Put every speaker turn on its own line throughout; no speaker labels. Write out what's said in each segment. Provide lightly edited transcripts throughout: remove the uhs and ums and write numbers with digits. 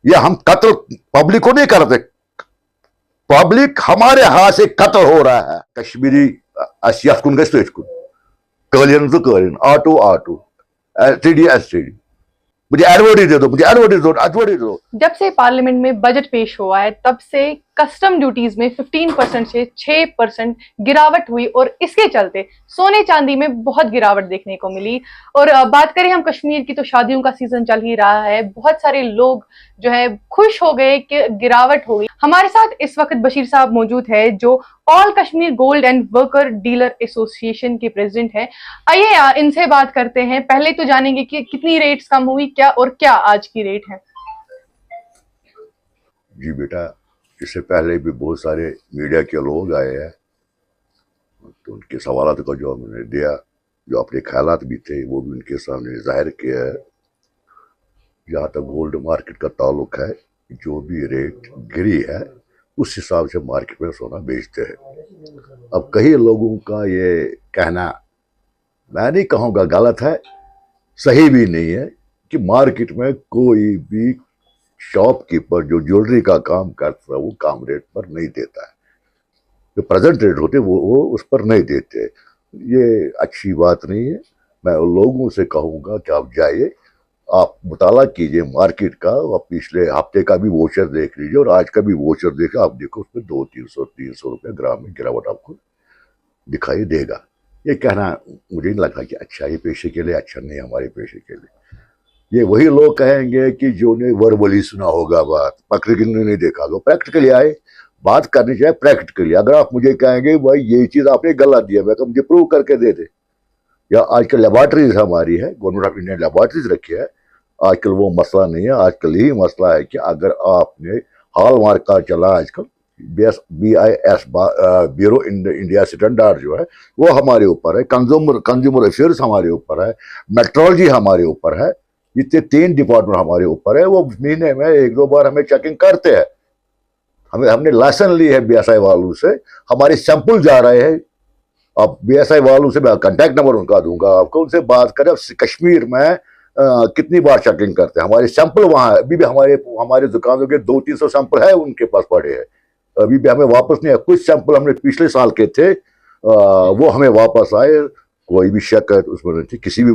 ये हम कत्ल पब्लिक को नहीं करते, पब्लिक हमारे हाथ से कत्ल हो रहा है। कश्मीरी यथ कुन गज तथ कुन, कालीन तो कालीन, आटो आटो, एसटीडी एसटीडी, मुझे एडवर्टाइज दे दो, मुझे एडवर्टाइज दो, एडवर्टाइज दो।
जब से पार्लियामेंट में बजट पेश हुआ है तब से कस्टम ड्यूटीज में 15% से 6% गिरावट हुई और इसके चलते सोने चांदी में बहुत गिरावट देखने को मिली। और बात करें हम कश्मीर की तो शादियों का सीजन चल ही रहा है, बहुत सारे लोग जो है खुश हो गए कि गिरावट हो गई। हमारे साथ इस वक्त बशीर साहब मौजूद है जो all Kashmir gold and worker dealer association के प्रेसिडेंट हैं। आइए इनसे बात करते हैं। पहले तो जानेंगे कि कितनी रेट्स कम हुई, क्या और क्या आज की रेट है।
जी बेटा, इससे पहले भी बहुत सारे मीडिया के लोग आए हैं, तो उनके सवालों का जवाब मैंने दिया, जो अपने ख्यालात भी थे वो भी उनके सामने जाहिर किया है। जहाँ तक गोल्ड मार्केट का ताल्लुक है, जो भी रेट गिरी है उस हिसाब से मार्केट में सोना बेचते हैं। अब कई लोगों का ये कहना, मैं नहीं कहूँगा गलत है, सही भी नहीं है, कि मार्केट में कोई भी शॉपकीपर जो ज्वेलरी का काम करता है वो कम रेट पर नहीं देता है, जो प्रेजेंट रेट होते वो उस पर नहीं देते। ये अच्छी बात नहीं है। मैं उन लोगों से कहूँगा कि आप जाइए, आप मुताला कीजिए मार्केट का, आप पिछले हफ्ते का भी वोचर देख लीजिए और आज का भी वोचर देखिए, आप देखो उसमें 200-300 रुपये ग्राम में गिरावट आपको दिखाई देगा। ये कहना मुझे नहीं लगा कि अच्छा ये पेशे के लिए अच्छा नहीं, हमारे पेशे के लिए। ये वही लोग कहेंगे कि जो ने वर्बली सुना होगा बात, प्रैक्टिकली नहीं देखा होगा। प्रैक्टिकली आए, बात करनी चाहिए प्रैक्टिकली। अगर आप मुझे कहेंगे भाई ये चीज़ आपने गलत दिया, मैं तो मुझे प्रूव करके दे दे। या आजकल लेबॉर्ट्रीज हमारी है, गवर्नमेंट ऑफ इंडिया लेबॉर्ट्रीज रखी है, आजकल वो मसला नहीं है। आजकल यही मसला है कि अगर आपने हॉल मार्क का चला आजकल, BIS ब्यूरो इंडिया स्टैंडर्ड जो है वो हमारे ऊपर है, कंज्यूमर अफेयर्स हमारे ऊपर है, मेट्रोलॉजी हमारे ऊपर है, इतने 3 डिपार्टमेंट हमारे ऊपर है। वो महीने में 1-2 बार हमें चेकिंग करते हैं। हमने लाइसेंस ली है BSI वालों से, हमारे सैंपल जा रहे हैं। अब BSI वालों से मैं कांटेक्ट नंबर उनका दूंगा आपको, उनसे बात करें। कश्मीर में कितनी बार चेकिंग करते हैं, हमारे सैंपल वहाँ है। अभी भी हमारे दुकानों के 200-300 सैंपल है उनके पास पड़े हैं, अभी भी हमें वापस नहीं है। कुछ सैंपल हमने पिछले साल के थे, वो हमें वापस आए। कोई भी शिकायत उसमें नहीं थी, किसी भी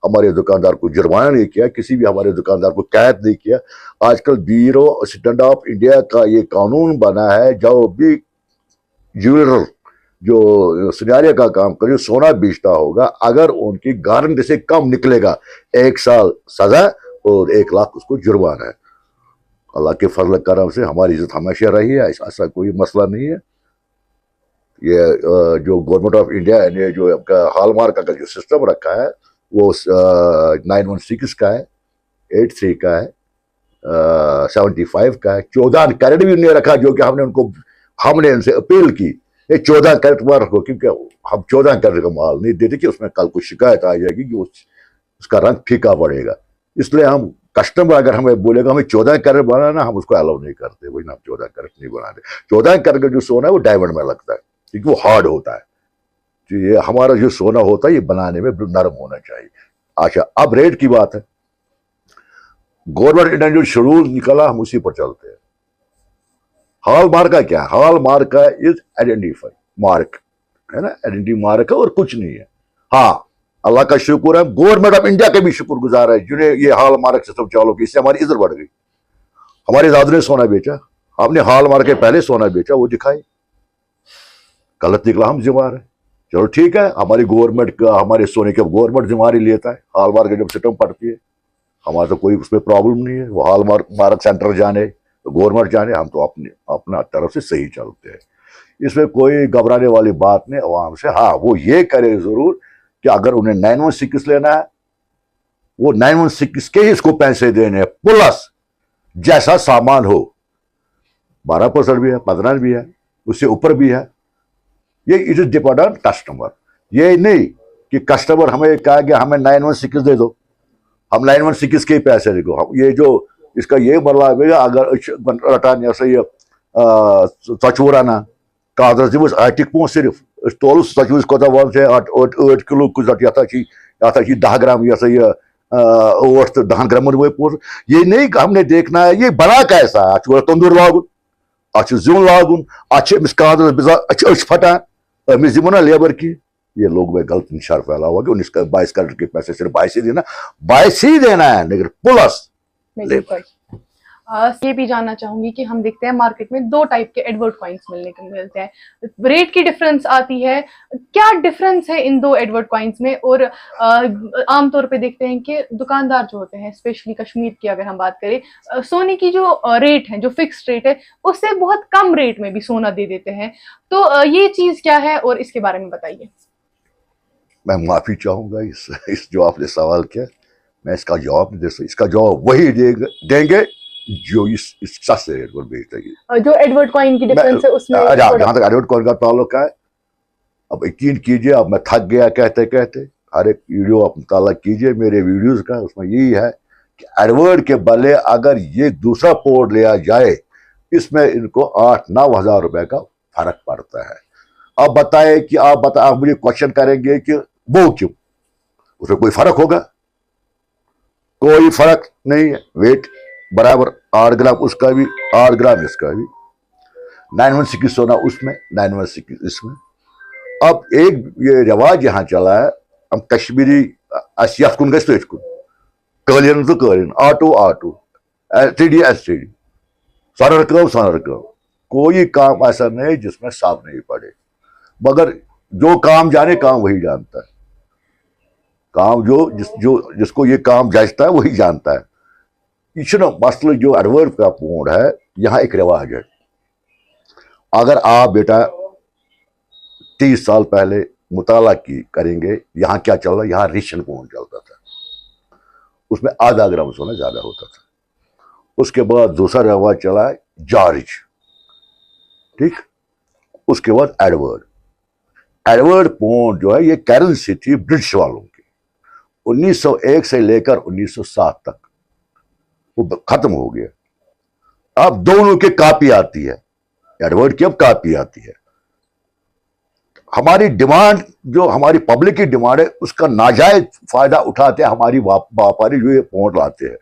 हमारे दुकानदार को जुर्माना नहीं किया, किसी भी हमारे दुकानदार को कैद नहीं किया। आजकल ब्यूरो स्टैंड ऑफ इंडिया का ये कानून बना है, जो भी ज्वेलर जो सुनारे का काम करे, सोना बेचता होगा, अगर उनकी गारंटी से कम निकलेगा 1 साल सजा और 1 लाख उसको जुर्माना है। अल्लाह के फजल करम से हमारी इज्जत हमेशा रही है, ऐसा कोई मसला नहीं है। ये जो गवर्नमेंट ऑफ इंडिया ने जो आपका हॉलमार्क का जो सिस्टम रखा है वो 916 का है, 83 का है, 75 का है। 14 कैरेट भी उन्होंने रखा, जो कि हमने उनसे अपील की, ये 14 कैरेट मार रखो, क्योंकि हम 14 कैरेट का माल नहीं देते कि उसमें कल को शिकायत आ जाएगी कि उसका रंग फीका पड़ेगा। इसलिए हम कस्टमर अगर हमें बोलेगा हमें 14 कैरेट बनाना, हम उसको अलाउ नहीं करते। वही ना, 14 कैरेट नहीं बनाते। 14 कैरेट का जो सोना है वो डायमंड में लगता है, क्योंकि वो हार्ड होता है। तो ये हमारा जो सोना होता है ये बनाने में नरम होना चाहिए। अच्छा, अब रेट की बात है। गवर्नमेंट ने जो शेड्यूल निकाला हम उसी पर चलते हैं। हॉल मार्क का क्या है? हॉल मार्क का इज आइडेंटिफाई मार्क है ना, आइडेंटिटी मार्क है और कुछ नहीं है। हाँ, अल्लाह का शुक्र है, गवर्नमेंट ऑफ इंडिया के भी शुक्रगुजार है जिन्हें ये हॉल मार्क सिस्टम चालू की। इससे हमारी इज्जत बढ़ गई। हमारे दादू ने सोना बेचा, हमने हॉल मार्क के पहले सोना बेचा, वो दिखाई गलत निकला, हम जिम्मेदार है। चलो ठीक है, हमारी गवर्नमेंट का, हमारे सोने के गवर्नमेंट जिम्मेदारी लेता है। हॉल मार्क जब सिस्टम पड़ती है, हमारा तो कोई उसमें प्रॉब्लम नहीं है। वो हॉल मार्क सेंटर जाने तो गवर्नमेंट जाने, हम तो अपना तरफ से सही चलते हैं। इसमें कोई घबराने वाली बात नहीं अवाम से। हाँ, वो ये करे जरूर कि अगर उन्हें 916 लेना है, वो 916 के ही इसको पैसे देने हैं, प्लस जैसा सामान हो, 12% भी है, 15 भी है, उससे ऊपर भी है। ये it is depend on customer. ये नहीं कि कस्टमर हमें कहा कि हमें 916 दे दो, हम 916 के ही पैसे देखो। ये जो इसका ये मतलब है, अगर रटान ये सचूराना कागज आटिक पो सिर्फ तोल सचूस कोता वन से 8 किलो कुछ 10 ग्राम ये ओट तो 10 ग्राम वो पोट, ये नहीं हमने देखना है ये बना कैसा है, अच्छी तंदूर लागुन, अच्छी जून लागुन, अच्छे मिसकाद बिजा अच्छे फटा अमिस दिमो ना लेबर की। ये लोग में गलत निशान फैला हुआ कि 19-22 करोड़ के पैसे सिर्फ 22 ही देना है, लेकिन प्लस लेबर।
ये भी जानना चाहूंगी कि हम देखते हैं मार्केट में 2 टाइप के एडवर्ड कॉइन्स मिलने को मिलते हैं, रेट की डिफरेंस आती है, क्या डिफरेंस है इन 2 एडवर्ड कॉइन्स में? और आमतौर पे देखते हैं कि दुकानदार जो होते हैं, स्पेशली कश्मीर की अगर हम बात करें, सोने की जो रेट है, जो फिक्स्ड रेट है, उससे बहुत कम रेट में भी सोना दे देते हैं, तो ये चीज क्या है और इसके बारे में बताइए।
मैं माफी चाहूंगा इस जो आपने सवाल किया, मैं इसका जवाब नहीं दे सकता। इसका जवाब वही देंगे जो इस सस्ते रेट पर बेचते हैं।
जो एडवर्ड कॉइन की डिफरेंस है उसमें
जहां तक एडवर्ड कॉइन का ताल्लुक है, अब यकीन कीजिए, अब मैं थक गया कहते कहते, हर एक वीडियो आप मुताला कीजिए मेरे वीडियोस का, उसमें यही है कि एडवर्ड के बदले अगर ये दूसरा पोर्ट लिया जाए, इसमें इनको 8-9 हज़ार रुपए का फर्क पड़ता है। अब बताए कि आप मुझे क्वेश्चन करेंगे कि वो क्यों, उसमें कोई फर्क होगा? कोई फर्क नहीं है, वेट बराबर 8 ग्राम उसका भी, 8 ग्राम इसका भी, 916 सोना उसमें, 916 इसमें। अब एक ये रिवाज यहाँ चला है, हम कश्मीरी यथ कुन गस तथ कुन, कलिन तो कलिन, आटो एसटीडी एसटीडी, सनर कम, कोई काम ऐसा नहीं जिसमें साफ नहीं पड़े, मगर जो काम जाने काम वही जानता है, काम जिसको ये काम जचता है वही जानता है। ये मसला जो एडवर्ड का पोर्ट है, यहाँ एक रिवाज है। अगर आप बेटा 30 साल पहले मुताला करेंगे, यहाँ क्या चल रहा है, यहाँ रेशन पोर्ट चलता था, उसमें आधा ग्राम सोना ज्यादा होता था। उसके बाद दूसरा रिवाज चला है जॉर्ज, ठीक, उसके बाद एडवर्ड पोर्ट जो है ये करेंसी थी ब्रिटिश वालों की, 1901 से लेकर 1907 तक वो खत्म हो गया। अब दोनों की कॉपी आती है, एडवर्ड की अब कॉपी आती है। हमारी डिमांड, जो हमारी पब्लिक की डिमांड है, उसका नाजायज फायदा उठाते हैं हमारी व्यापारी जो ये पोर्ट लाते हैं।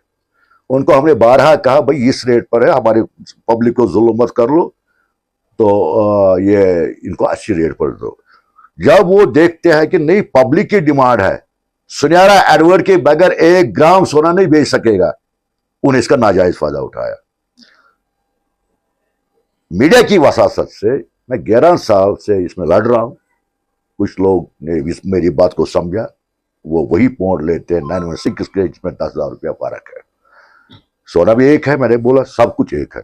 उनको हमने 12 कहा भाई इस रेट पर है, हमारे पब्लिक को जुल्म मत कर लो, तो ये इनको अच्छी रेट पर दो। जब वो देखते हैं कि नहीं पब्लिक की डिमांड है, सुनहरा एडवर्ड के बगैर 1 ग्राम सोना नहीं बेच सकेगा, उन्हें इसका नाजायज फायदा उठाया। मीडिया की वसासत से मैं 11 साल से इसमें लड़ रहा हूं। कुछ लोग ने मेरी बात को समझा, वो वही पोर्ट लेते हैं 916 के, जिसमें 10,000 रुपया फर्क है। सोना भी एक है, मैंने बोला सब कुछ एक है।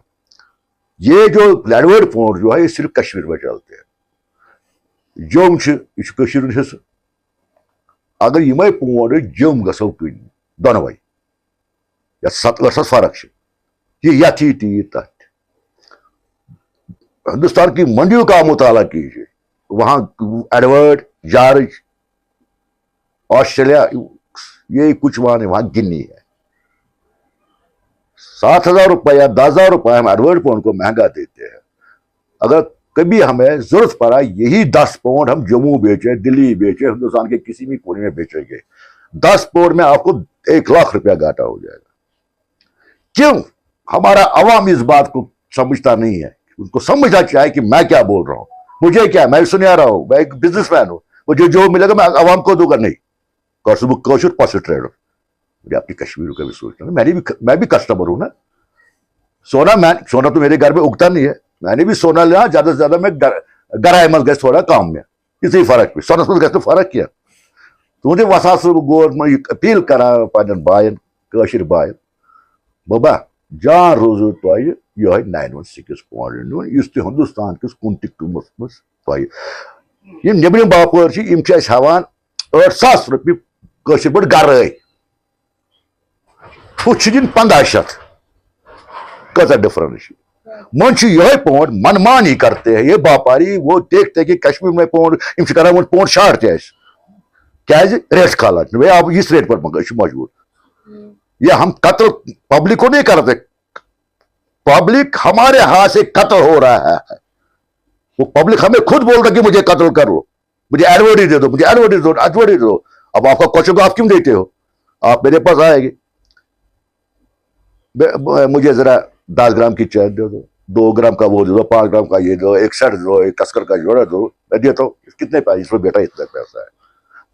ये जो एडवर्ड पोर्ट जो है ये सिर्फ कश्मीर में चलते हैं। जम अगर ये पोर्ट जम गो कन दोनों या सत फर्क ये यथी तीत, हिंदुस्तान की मंडियों का मुताला कीजिए, वहां एडवर्ड, जॉर्ज, ऑस्ट्रेलिया, ये कुछ वहां गिनी है। 7,000 रुपये या 10,000 रुपये हम एडवर्ड पोर्ट को महंगा देते हैं। अगर कभी हमें जरूरत पड़ा यही 10 पाउंड हम जम्मू बेचे, दिल्ली बेचे, हिंदुस्तान के किसी भी कोने में बेचेंगे, 10 पाउंड में आपको 1 लाख रुपया घाटा हो जाएगा। क्यों? हमारा अवाम इस बात को समझता नहीं है। उनको समझना चाहिए कि मैं क्या बोल रहा हूं, मुझे क्या, मैं सुनिया रहा हूं, मैं एक बिजनेसमैन हूं, मुझे जो मिलेगा मैं अवाम को दूंगा। नहीं, ट्रेडर, मुझे अपनी कश्मीर का भी सोचना, मैं भी कस्टमर हूं ना। सोना तो मेरे घर में उगता नहीं है, मैंने भी सोना लिया, ज्यादा से ज्यादा मैं गराए मत गए थोड़ा काम में, किसी फर्क भी सोना गए तो फर्क किया। तो मुझे वसास गवर्नमेंट अपील करा पन बायन, कशिर बायन, बाबा जान रोजो तो ये 916 पोर्ट इस हिंदुस्तान किस कुन तुमस मज नबरम बापर हवान 8,000 रुपये कशिर पे गराए, दिन 1500, कत डिफरेंस। मन ये पोर्ट मनमानी करते हैं ये व्यापारी, वो देखते हैं कि कश्मीर में पोर्ट इन पोर्ट शार्ट क्या रेट खाला भाई आप इस रेट पर मजबूर। ये हम कत्ल पब्लिक को नहीं करते, पब्लिक हमारे हाथ से कत्ल हो रहा है। वो पब्लिक हमें खुद बोल रहा है कि मुझे कत्ल कर लो, मुझे एडवर्टाइज दे दो, मुझे एडवर्टाइज दो। अब आपका क्वेश्चन को आप क्यों देते हो? آپ میرے پاس آئے گے, مجھے ذرا 10 گرام کی چین دے دو, 2 گرام کا وہ دے دو, 5 گرام کا یہ دو, ایک شرٹ دو, ایک کسکر کا جوڑا دو, میں دیتا ہوں. کتنے پیسے؟ اس میں بیٹا اتنا پیسہ ہے.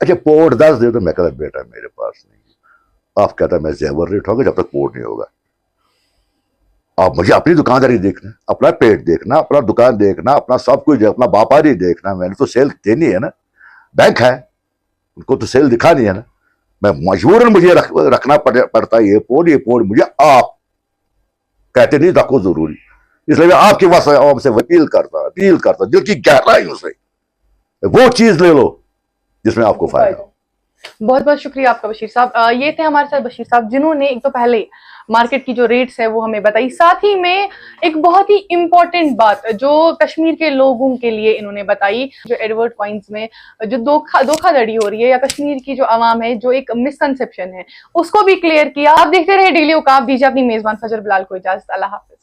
اچھا پورٹ 10 دے دو. میں کہتا بیٹا میرے پاس نہیں. آپ کہتا میں زیور نہیں اٹھاؤں گا جب تک پورٹ نہیں ہوگا. آپ مجھے اپنی دکانداری دیکھنا, اپنا پیٹ دیکھنا, اپنا دکان دیکھنا, اپنا سب کچھ, اپنا باپاری دیکھنا. میں نے تو سیل دینی ہے نا, بینک ہے, ان کو تو سیل دکھانی ہے نا. میں مجبوراً مجھے رکھنا پڑتا ہے یہ پورٹ مجھے آپ کہتے نہیں رکھو ضروری. اس لیے میں آپ کے عوام سے اپیل کرتا دل کی گہرائیوں سے, وہ چیز لے لو جس میں آپ کو فائدہ ہو.
بہت بہت شکریہ آپ کا بشیر صاحب. یہ تھے ہمارے ساتھ بشیر صاحب جنہوں نے ایک تو پہلے مارکیٹ کی جو ریٹس ہے وہ ہمیں بتائی, ساتھ ہی میں ایک بہت ہی امپورٹنٹ بات جو کشمیر کے لوگوں کے لیے انہوں نے بتائی, جو ایڈورڈ کوائنز میں جو دھوکہ دھڑی ہو رہی ہے یا کشمیر کی جو عوام ہے جو ایک مسکنسیپشن ہے اس کو بھی کلیئر کیا. آپ دیکھتے رہے ڈیلی اوقاف. دیجیے اپنی میزبان فجر بلال کو اجازت. اللہ حافظ.